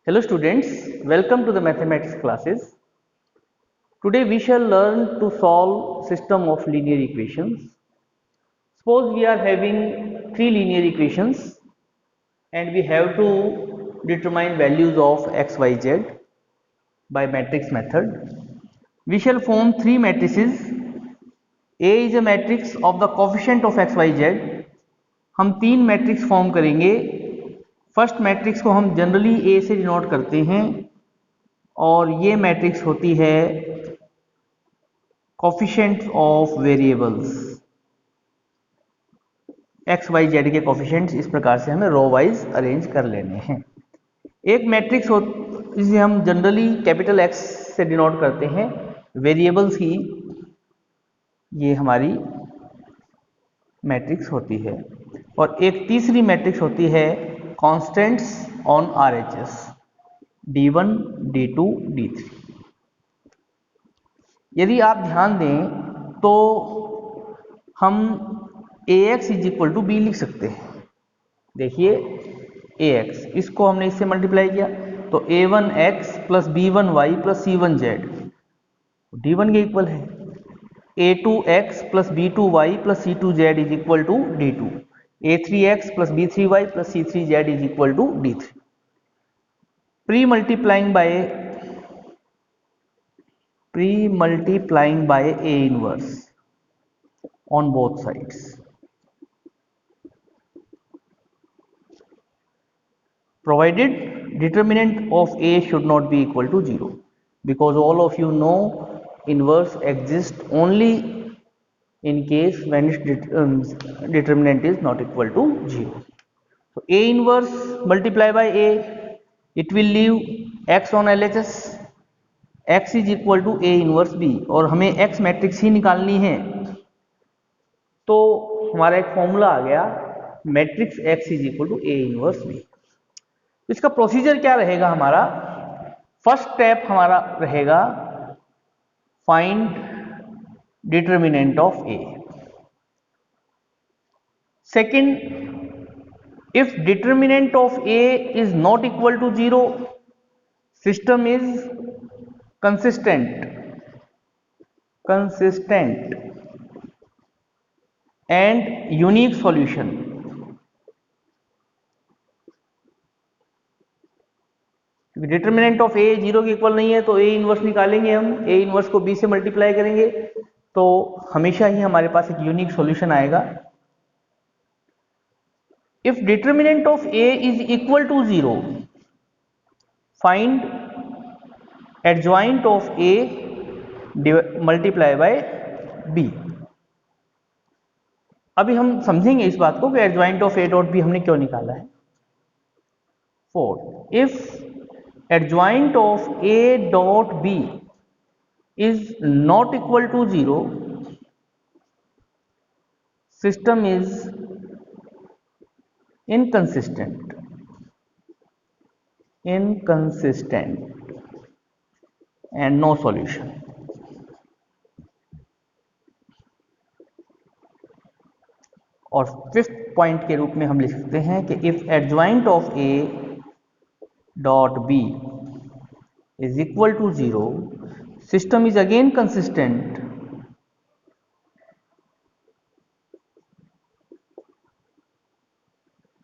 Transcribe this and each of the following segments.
Hello students, welcome to the mathematics classes. Today we shall learn to solve system of linear equations. Suppose we are having three linear equations and we have to determine values of x, y, z by matrix method. We shall form three matrices. A is a matrix of the coefficient of x, y, z. हम तीन matrix form करेंगे. First matrix को हम generally ए से denote करते हैं और ये मैट्रिक्स होती है coefficients of variables. X y z के कोफिशिएंट्स इस प्रकार से हमें रो वाइज अरेंज कर लेने हैं. एक मैट्रिक्स हो जिसे हम जनरली कैपिटल एक्स से डिनोट करते हैं वेरिएबल्स की, ये हमारी मैट्रिक्स होती है. और एक तीसरी मैट्रिक्स होती है constants on RHS, d1, d2, d3. यदि आप ध्यान दें तो हम ax is equal to b लिख सकते हैं. देखिए ax, इसको हमने इससे मल्टीप्लाई किया तो a1x plus b1y plus c1z d1 के इक्वल है. a2x plus b2y plus c2z is equal to d2. a3x plus b3y plus c3z is equal to d3. Pre multiplying by a inverse on both sides. Provided determinant of a should not be equal to 0, because all of you know inverse exists only in case when its determinant is not equal to 0. So a inverse multiply by a, it will leave x on LHS. x is equal to A inverse b और हमें x matrix ही निकालनी है तो हमारा एक formula आ गया matrix x is equal to A inverse B. इसका प्रोसीजर क्या रहेगा हमारा? फर्स्ट स्टेप हमारा रहेगा find determinant of A. Second, if determinant of A is not equal to 0, system is consistent and unique solution. Determinant of A 0 के equal नहीं है तो ए इनवर्स निकालेंगे हम. ए इनवर्स को बी से मल्टीप्लाई करेंगे तो हमेशा ही हमारे पास एक यूनिक सॉल्यूशन आएगा. If determinant of A is equal to 0, find adjoint of a multiply by b. अभी हम समझेंगे इस बात को कि adjoint of a dot b हमने क्यों निकाला है. 4, if adjoint of a dot b is not equal to 0, system is inconsistent and no solution. और फिफ्थ पॉइंट के रूप में हम लिख सकते हैं कि if adjoint of a dot b is equal to 0, system is again consistent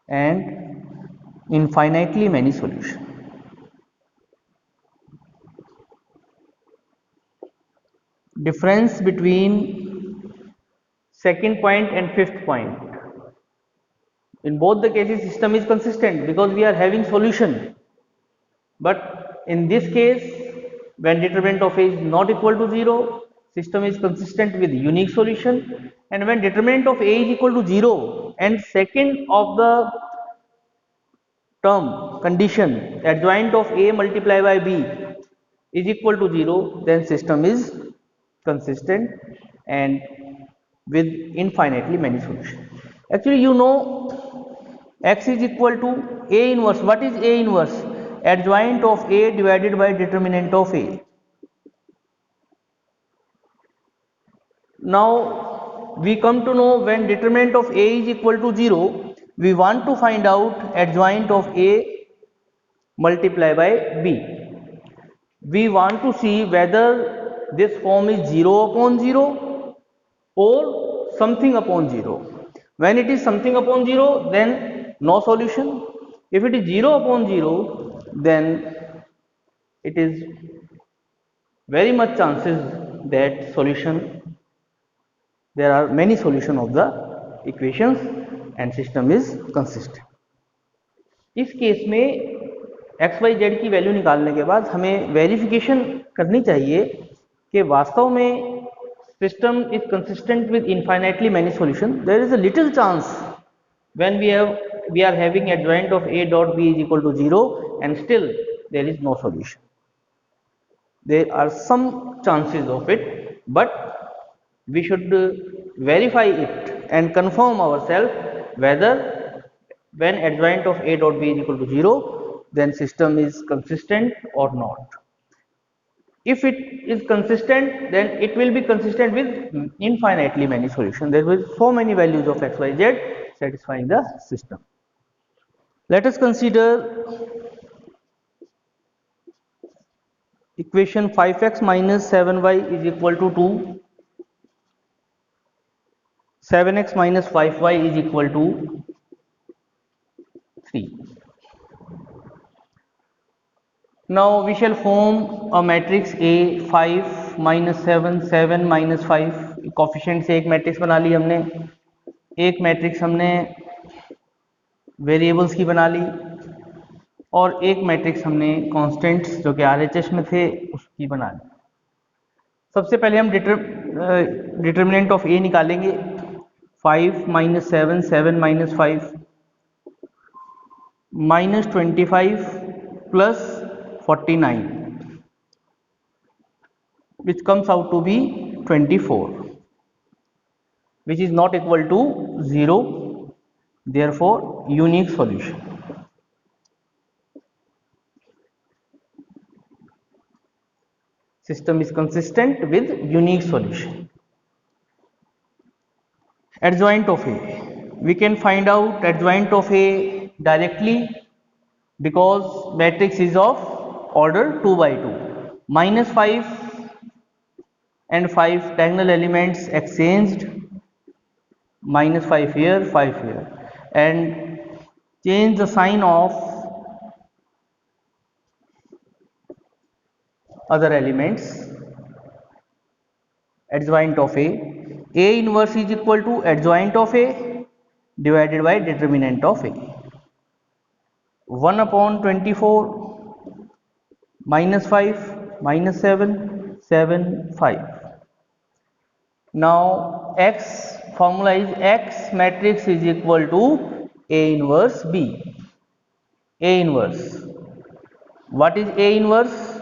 and infinitely many solution. Difference between second point and fifth point. In both the cases system is consistent because we are having solution, but in this case when determinant of a is not equal to 0, system is consistent with unique solution, and when determinant of a is equal to 0 and second of the term condition adjoint of a multiply by b is equal to 0, then system is consistent and with infinitely many solutions. Actually you know x is equal to a inverse. What is a inverse? Adjoint of a divided by determinant of a. Now we come to know when determinant of a is equal to 0, we want to find out adjoint of a multiply by b. We want to see whether this form is 0 upon 0 or something upon 0. When it is something upon 0, then no solution. If it is 0 upon 0, then it is very much chances that solution, there are many solution of the equations and system is consistent. इस case में x y Z की value निकालने के बाद हमें verification करनी चाहिए कि वास्तव में system is consistent with infinitely many solutions. There is a little chance when we are having adjoint of a dot b is equal to 0 and still there is no solution. There are some chances of it, but we should verify it and confirm ourselves whether when adjoint of a dot b is equal to 0, then system is consistent or not. If it is consistent, then it will be consistent with infinitely many solutions. There will be so many values of x, y, z satisfying the system. Let us consider equation 5x minus 7y is equal to 2, 7x minus 5y is equal to 3. Now we shall form a matrix A 5 minus 7 7 minus 5 coefficient से एक matrix बना ली हमने. एक matrix हमने variables की बना ली और एक मैट्रिक्स हमने कांस्टेंट्स जो कि आरएचएस में थे उसकी बना ली. सबसे पहले हम डिटर्मिनेंट ऑफ ए निकालेंगे. 5 minus 7 7 minus 5 minus 25 plus 49 which comes out to be 24, which is not equal to 0, therefore unique solution. System is consistent with unique solution. Adjoint of A, we can find out adjoint of A directly because matrix is of order 2 by 2. Minus 5 and 5 diagonal elements exchanged, minus 5 here, 5 here, and change the sign of other elements. Adjoint of A inverse is equal to adjoint of A divided by determinant of A. 1 upon 24 minus 5 minus 7 7 5. Now X formula is X matrix is equal to A inverse B. A inverse, what is A inverse?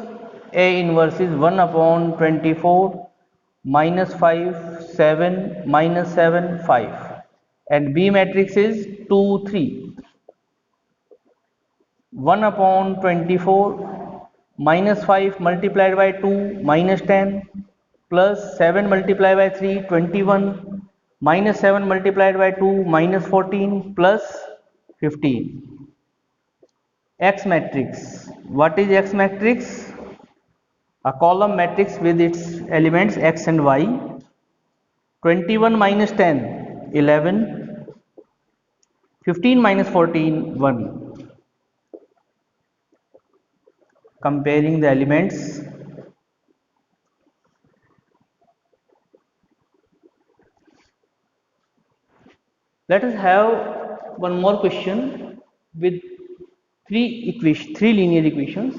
A inverse is 1 upon 24 minus 5 7 minus 7 5, and B matrix is 2 3. 1 upon 24 minus 5 multiplied by 2 minus 10 plus 7 multiplied by 3 21 minus 7 multiplied by 2 minus 14 plus 15. X matrix, what is X matrix? A column matrix with its elements x and y. 21 minus 10 11, 15 minus 14 1. Comparing the elements, let us have one more question with three linear equations.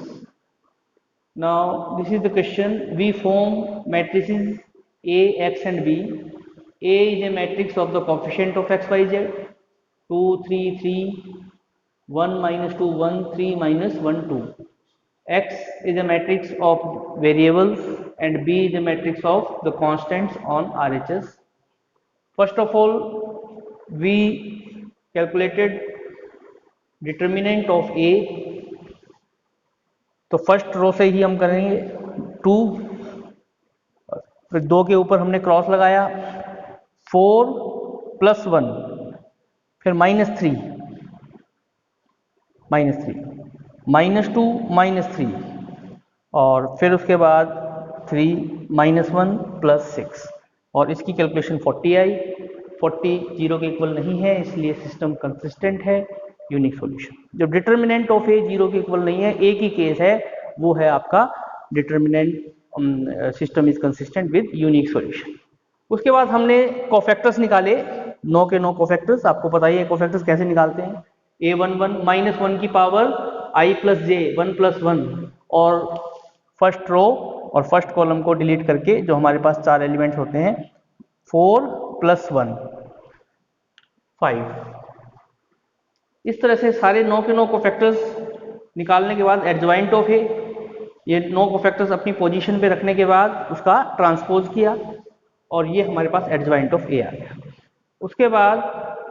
Now this is the question. We form matrices A, X and B. A is a matrix of the coefficient of x, y, z. 2 3 3, 1 minus 2 1, 3 minus 1 2. X is a matrix of variables and B is a matrix of the constants on RHS. First of all, we calculated determinant of A. तो first row से ही हम करेंगे 2, फिर 2 के ऊपर हमने cross लगाया, 4 plus 1, फिर माइनस 3, -2 -3 और फिर उसके बाद 3 -1 +6 और इसकी कैलकुलेशन 40 आई। 40 0 के इक्वल नहीं है, इसलिए सिस्टम कंसिस्टेंट है, यूनिक सॉल्यूशन। जब डिटर्मिनेंट ऑफ ए 0 के इक्वल नहीं है, एक ही केस है, वो है आपका determinant system is consistent with unique solution. उसके बाद हमने कोफैक्टर्स निकाले, 9 के 9 कोफैक्टर्स। आपको पता ही है कोफैक्टर्स कैसे निकालते हैं। a11 -1 की पावर i + j 1 + 1 और फर्स्ट रो और फर्स्ट कॉलम को डिलीट करके जो हमारे पास 4 एलिमेंट्स होते हैं 4 + 1 5। इस तरह से सारे 9 के 9 कोफैक्टर्स निकालने के बाद एडजॉइंट ऑफ ए, ये 9 कोफैक्टर्स अपनी पोजीशन पे रखने के बाद उसका ट्रांसपोज किया और ये हमारे पास एडजॉइंट ऑफ ए आ गया। उसके बाद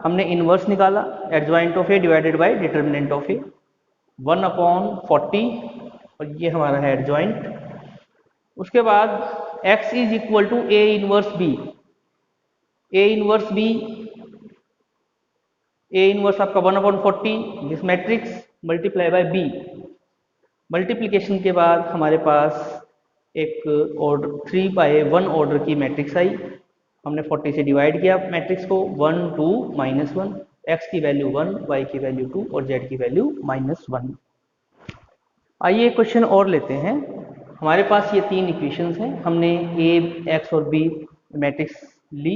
हमने इनवर्स निकाला, adjoint of A divided by determinant of A 1/40 और ये हमारा है एडजॉइंट। उसके बाद x is equal to A inverse B. A inverse B, A inverse आपका 1/40 this matrix multiply by B. Multiplication के बाद हमारे पास एक ऑर्डर 3/1 ऑर्डर की मैट्रिक्स आई। हमने 40 से डिवाइड किया मैट्रिक्स को, 1 2 -1, x की वैल्यू 1, y की वैल्यू 2 और z की वैल्यू -1। आइए एक क्वेश्चन और लेते हैं। हमारे पास ये 3 इक्वेशंस हैं, हमने a, x और b मैट्रिक्स ली।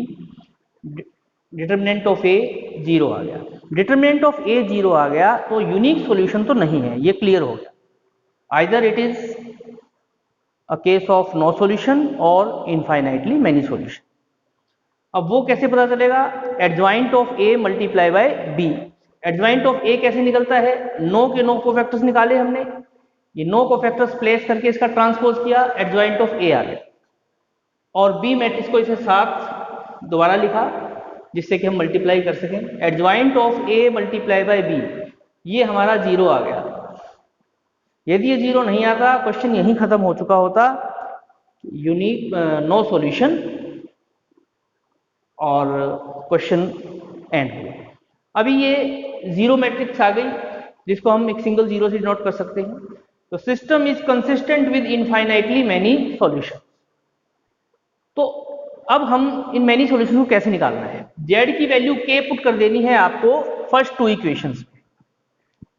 डिटर्मिनेंट ऑफ a 0 आ गया। डिटर्मिनेंट ऑफ a 0 आ गया तो यूनिक सॉल्यूशन तो नहीं है, ये क्लियर हो गया। Either it is a case of no solution और इनफाइनाइटली मेनी सॉल्यूशन। अब वो कैसे पता चलेगा? Adjoint of a multiply by b। Adjoint of a कैसे निकलता है? 9 के 9 कोफैक्टर्स निकाले हमने, ये 9 कोफैक्टर्स प्लेस करके इसका ट्रांसपोज किया, एडजॉइंट ऑफ a आ गया। और b मैट्रिक्स को इसे साथ दोबारा लिखा जिससे कि हम मल्टीप्लाई कर सकें। Adjoint of a multiply by b, ये हमारा 0 आ गया। यदि ये 0 नहीं आता, क्वेश्चन यहीं खत्म हो चुका होता, यूनिक नो सॉल्यूशन और क्वेश्चन एंड हो। अभी ये 0 मैट्रिक्स आ गई जिसको हम एक सिंगल 0 से डिनोट कर सकते हैं। तो system is consistent with infinitely many solution. तो अब हम इन मैनी सॉल्यूशन को कैसे निकालना है? z की वैल्यू k पुट कर देनी है आपको फर्स्ट 2 इक्वेशंस में।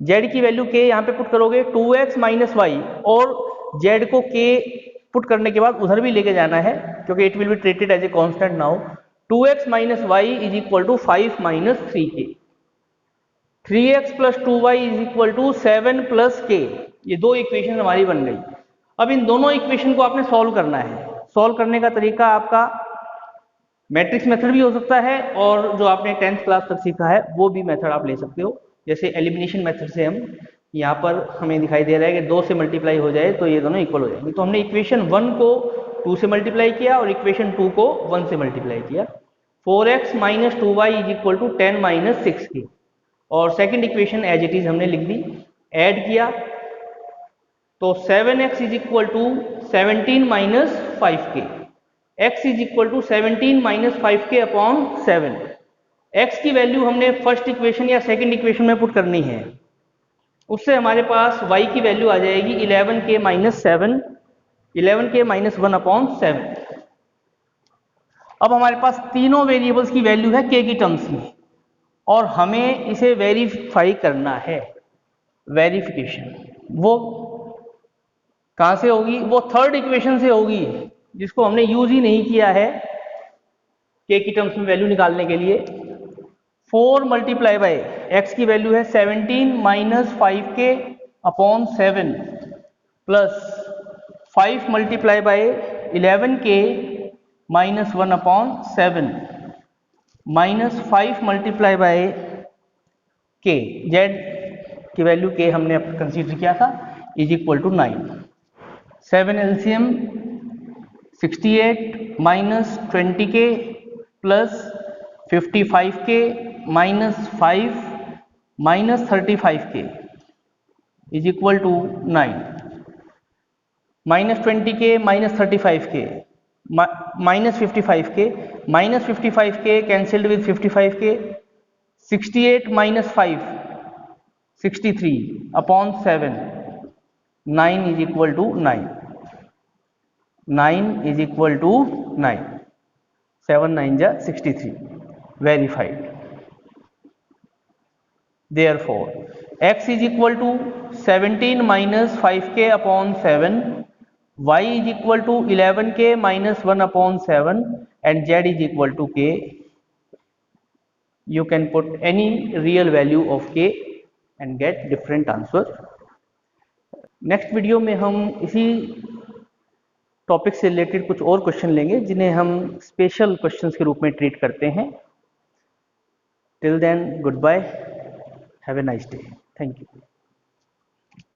z की वैल्यू k यहाँ पे पुट करोगे 2x - y और z को k पुट करने के बाद उधर भी लेके जाना है क्योंकि it will be treated as a constant now. 2x - y is equal to 5 - 3k। 3x + 2y is equal to 7 + k। ये 2 इक्वेशन हमारी बन गई। अब इन दोनों इक्वेशन को आपने सॉल्व करना है। सॉल्व करने का तरीका आपका मैट्रिक्स मेथड भी हो सकता है और जो आपने 10th क्लास तक सीखा है वो भी मेथड आप ले सकते हो। जैसे एलिमिनेशन मेथड से हम यहाँ पर हमें दिखाई दे रहा है कि 2 से मल्टीप्लाई हो जाए तो ये दोनों इक्वल हो जाएंगे। तो हमने इक्वेशन 1 को 2 से मल्टीप्लाई किया और इक्वेशन 2 को 1 से मल्टीप्लाई किया। 4x - 2y is equal to 10 - 6k और second equation as it is हमने लिख दी। ऐड किया तो 7x is equal to 17 - 5k। x is equal to 17 - 5k upon 7। x की वैल्यू हमने फर्स्ट इक्वेशन या सेकंड इक्वेशन में पुट करनी है, उससे हमारे पास y की वैल्यू आ जाएगी 11k - 7, 11k - 1 अपॉन 7। अब हमारे पास तीनों वेरिएबल्स की वैल्यू है k की टर्म्स में और हमें इसे वेरीफाई करना है। वेरिफिकेशन वो कहां से होगी? वो थर्ड इक्वेशन से होगी जिसको हमने यूज ही नहीं किया है k की टर्म्स में वैल्यू निकालने के लिए। 4 मल्टीप्लाई बाय x की वैल्यू है 17 - 5k upon 7 plus 5 multiply by 11k - 1 upon 7 minus 5 multiply by k, z की वैल्यू k हमने कंसीडर किया था, is equal to 9। 7 LCM 68 minus 20k plus 55k minus 5 minus 35k is equal to 9। Minus 20k minus 35k minus 55k minus 55k cancelled with 55k। 68 minus 5 63 upon 7, 9 is equal to 9. 9 is equal to 9. 7 9 ja 63. Verified. Therefore, x is equal to 17 minus 5k upon 7, y is equal to 11k minus 1 upon 7, and z is equal to k. You can put any real value of k and get different answer. Next video में हम इसी topic से related कुछ और question लेंगे जिन्हें हम special questions के रूप में ट्रीट करते हैं. Till then goodbye, have a nice day, thank you.